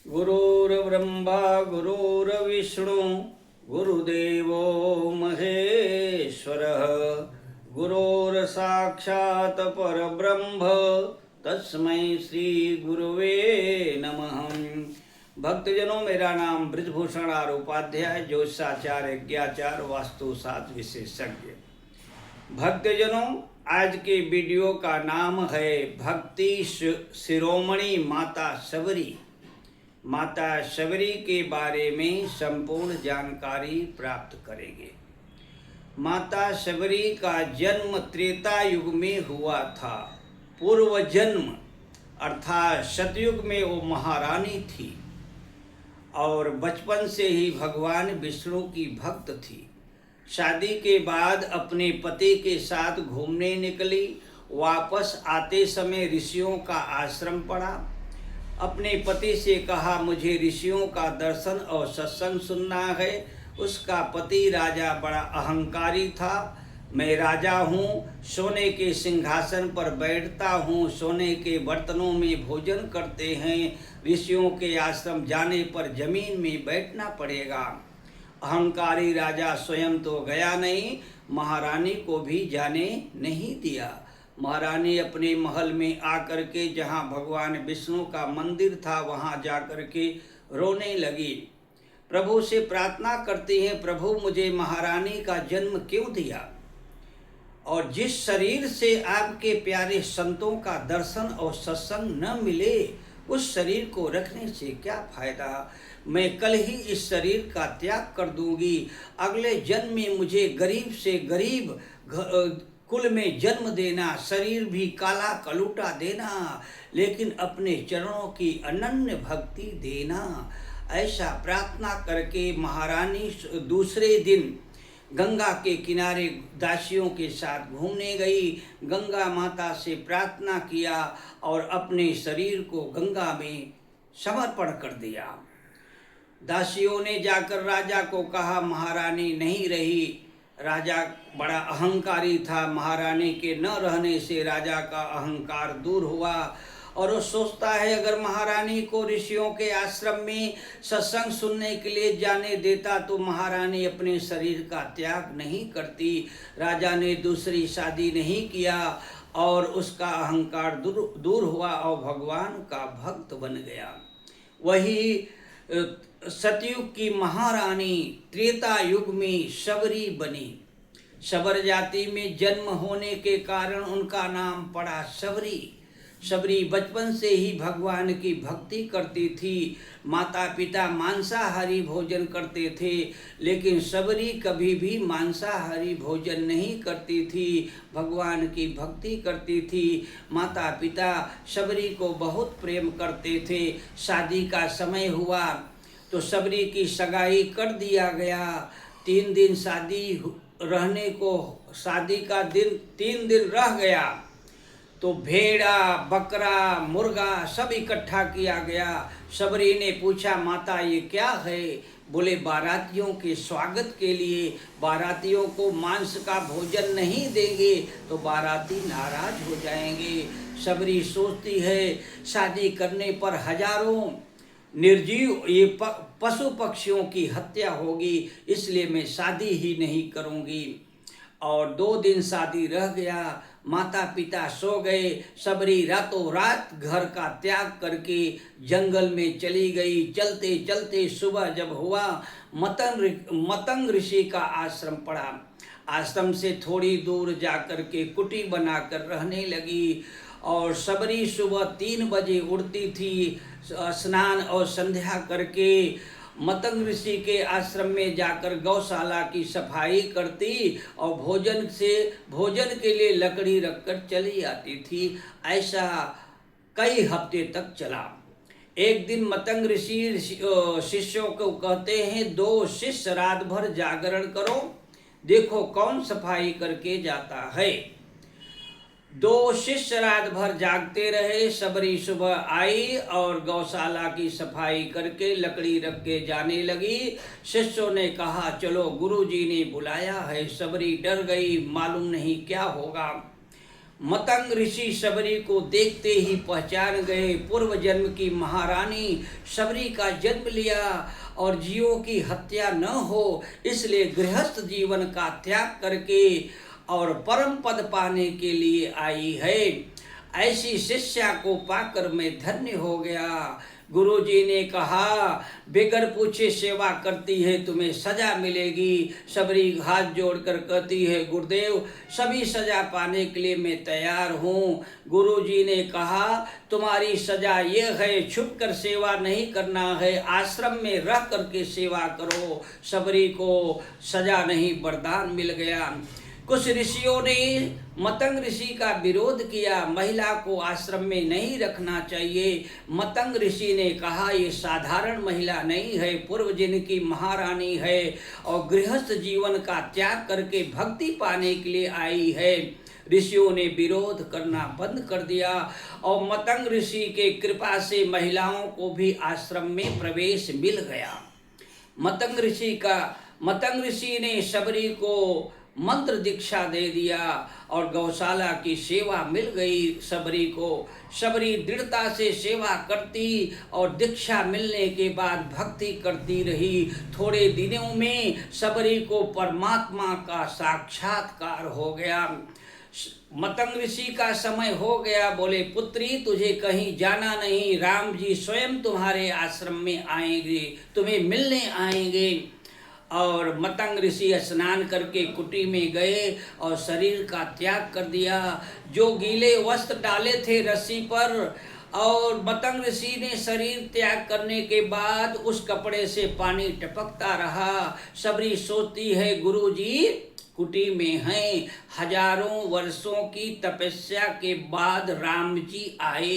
गुरुर्ब्रह्मा गुरुर्विष्णु गुरुदेवो महेश्वरः गुरुर्साक्षात् परब्रह्म तस्मै श्री गुरुवे नमः। भक्तजनों, मेरा नाम ब्रजभूषण आर उपाध्याय, ज्योतिषाचार्य, यज्ञाचार्य, वास्तुशास्त्र विशेषज्ञ। भक्तजनों, आज के वीडियो का नाम है भक्ति शिरोमणि माता शबरी। माता शबरी के बारे में संपूर्ण जानकारी प्राप्त करेंगे। माता शबरी का जन्म त्रेता युग में हुआ था। पूर्व जन्म अर्थात सतयुग में वो महारानी थी और बचपन से ही भगवान विष्णु की भक्त थी। शादी के बाद अपने पति के साथ घूमने निकली। वापस आते समय ऋषियों का आश्रम पड़ा। अपने पति से कहा, मुझे ऋषियों का दर्शन और सत्संग सुनना है। उसका पति राजा बड़ा अहंकारी था। मैं राजा हूँ, सोने के सिंहासन पर बैठता हूँ, सोने के बर्तनों में भोजन करते हैं। ऋषियों के आश्रम जाने पर जमीन में बैठना पड़ेगा। अहंकारी राजा स्वयं तो गया नहीं, महारानी को भी जाने नहीं दिया। महारानी अपने महल में आकर के जहाँ भगवान विष्णु का मंदिर था वहाँ जाकर के रोने लगी। प्रभु से प्रार्थना करती हैं, प्रभु मुझे महारानी का जन्म क्यों दिया, और जिस शरीर से आपके प्यारे संतों का दर्शन और सत्संग न मिले उस शरीर को रखने से क्या फायदा। मैं कल ही इस शरीर का त्याग कर दूंगी। अगले जन्म में मुझे गरीब से गरीब कुल में जन्म देना, शरीर भी काला कलूटा देना, लेकिन अपने चरणों की अनन्य भक्ति देना। ऐसा प्रार्थना करके महारानी दूसरे दिन गंगा के किनारे दासियों के साथ घूमने गई। गंगा माता से प्रार्थना किया और अपने शरीर को गंगा में समर्पण कर दिया। दासियों ने जाकर राजा को कहा, महारानी नहीं रही। राजा बड़ा अहंकारी था। महारानी के न रहने से राजा का अहंकार दूर हुआ और वो सोचता है, अगर महारानी को ऋषियों के आश्रम में सत्संग सुनने के लिए जाने देता तो महारानी अपने शरीर का त्याग नहीं करती। राजा ने दूसरी शादी नहीं किया और उसका अहंकार दूर हुआ और भगवान का भक्त बन गया। वही सतयुग की महारानी त्रेता युग में शबरी बनी। शबर जाति में जन्म होने के कारण उनका नाम पड़ा शबरी। शबरी बचपन से ही भगवान की भक्ति करती थी। माता पिता मांसाहारी भोजन करते थे, लेकिन शबरी कभी भी मांसाहारी भोजन नहीं करती थी, भगवान की भक्ति करती थी। माता पिता शबरी को बहुत प्रेम करते थे। शादी का समय हुआ तो शबरी की सगाई कर दिया गया। 3 दिन शादी रहने को, शादी का दिन 3 दिन रह गया तो भेड़ा बकरा मुर्गा सब इकट्ठा किया गया। शबरी ने पूछा, माता ये क्या है? बोले, बारातियों के स्वागत के लिए। बारातियों को मांस का भोजन नहीं देंगे तो बाराती नाराज हो जाएंगे। शबरी सोचती है, शादी करने पर हजारों निर्जीव ये पशु पक्षियों की हत्या होगी, इसलिए मैं शादी ही नहीं करूंगी। और 2 दिन शादी रह गया। माता पिता सो गए। शबरी रातों रात घर का त्याग करके जंगल में चली गई। चलते चलते सुबह जब हुआ, मतंग ऋषि का आश्रम पड़ा। आश्रम से थोड़ी दूर जाकर के कुटी बनाकर रहने लगी। और शबरी सुबह 3 बजे उठती थी, स्नान और संध्या करके मतंग ऋषि के आश्रम में जाकर गौशाला की सफाई करती और भोजन के लिए लकड़ी रखकर चली आती थी। ऐसा कई हफ्ते तक चला। एक दिन मतंग ऋषि शिष्यों को कहते हैं, 2 शिष्य रात भर जागरण करो, देखो कौन सफाई करके जाता है। 2 शिष्य रात भर जागते रहे। शबरी सुबह आई और गौशाला की सफाई करके लकड़ी रख के जाने लगी। शिष्यों ने कहा, चलो गुरुजी ने बुलाया है। शबरी डर गई, मालूम नहीं क्या होगा। मतंग ऋषि शबरी को देखते ही पहचान गए। पूर्व जन्म की महारानी शबरी का जन्म लिया और जीवों की हत्या न हो इसलिए गृहस्थ जीवन का त्याग करके और परम पद पाने के लिए आई है। ऐसी शिष्या को पाकर मैं धन्य हो गया। गुरुजी ने कहा बेगर पूछे सेवा करती है तुम्हें सजा मिलेगी। शबरी हाथ जोड़कर कहती है गुरुदेव सभी सजा पाने के लिए मैं तैयार हूँ। गुरुजी ने कहा तुम्हारी सजा ये है छुप कर सेवा नहीं करना है, आश्रम में रह करके सेवा करो। शबरी को सजा नहीं वरदान मिल गया। कुछ ऋषियों ने मतंग ऋषि का विरोध किया, महिला को आश्रम में नहीं रखना चाहिए। मतंग ऋषि ने कहा ये साधारण महिला नहीं है, पूर्व जन्म की महारानी है और गृहस्थ जीवन का त्याग करके भक्ति पाने के लिए आई है। ऋषियों ने विरोध करना बंद कर दिया और मतंग ऋषि के कृपा से महिलाओं को भी आश्रम में प्रवेश मिल गया। मतंग ऋषि ने शबरी को मंत्र दीक्षा दे दिया और गौशाला की सेवा मिल गई शबरी को। शबरी दृढ़ता से सेवा करती और दीक्षा मिलने के बाद भक्ति करती रही। थोड़े दिनों में शबरी को परमात्मा का साक्षात्कार हो गया। मतंग ऋषि का समय हो गया, बोले पुत्री तुझे कहीं जाना नहीं, राम जी स्वयं तुम्हारे आश्रम में आएंगे, तुम्हें मिलने आएंगे। और मतंग ऋषि स्नान करके कुटी में गए और शरीर का त्याग कर दिया। जो गीले वस्त्र डाले थे रस्सी पर और मतंग ऋषि ने शरीर त्याग करने के बाद उस कपड़े से पानी टपकता रहा। शबरी सोचती है गुरुजी कुटी में हैं, हजारों वर्षों की तपस्या के बाद राम जी आए।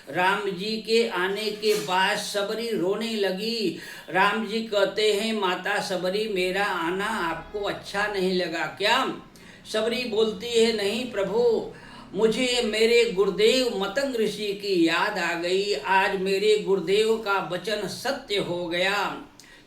राम जी के आने के बाद शबरी रोने लगी। राम जी कहते हैं माता शबरी मेरा आना आपको अच्छा नहीं लगा क्या? शबरी बोलती है नहीं प्रभु, मुझे मेरे गुरुदेव मतंग ऋषि की याद आ गई। आज मेरे गुरुदेव का वचन सत्य हो गया।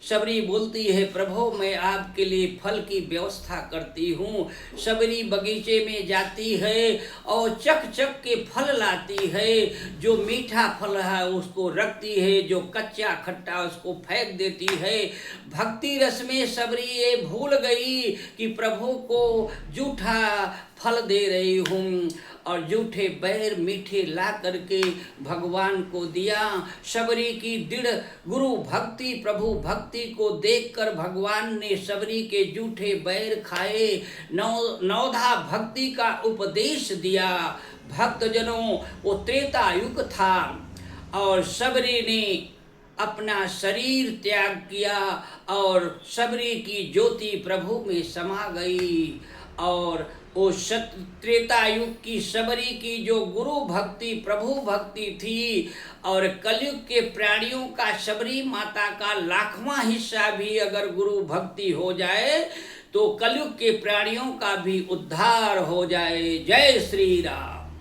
शबरी बोलती है प्रभु मैं आपके लिए फल की व्यवस्था करती हूँ। शबरी बगीचे में जाती है और चक चक के फल लाती है। जो मीठा फल है उसको रखती है, जो कच्चा खट्टा उसको फेंक देती है। भक्ति रस में शबरी ये भूल गई कि प्रभु को जूठा फल दे रही हूँ और जूठे बैर मीठे ला करके भगवान को दिया। शबरी की दृढ़ गुरु भक्ति प्रभु भक्ति को देखकर भगवान ने शबरी के जूठे बैर खाए, नवधा भक्ति का उपदेश दिया। भक्तजनों वो त्रेता युग था और शबरी ने अपना शरीर त्याग किया और शबरी की ज्योति प्रभु में समा गई। और वो त्रेता युग की शबरी की जो गुरु भक्ति प्रभु भक्ति थी और कलयुग के प्राणियों का शबरी माता का लाखवां हिस्सा भी अगर गुरु भक्ति हो जाए तो कलयुग के प्राणियों का भी उद्धार हो जाए। जय श्री राम।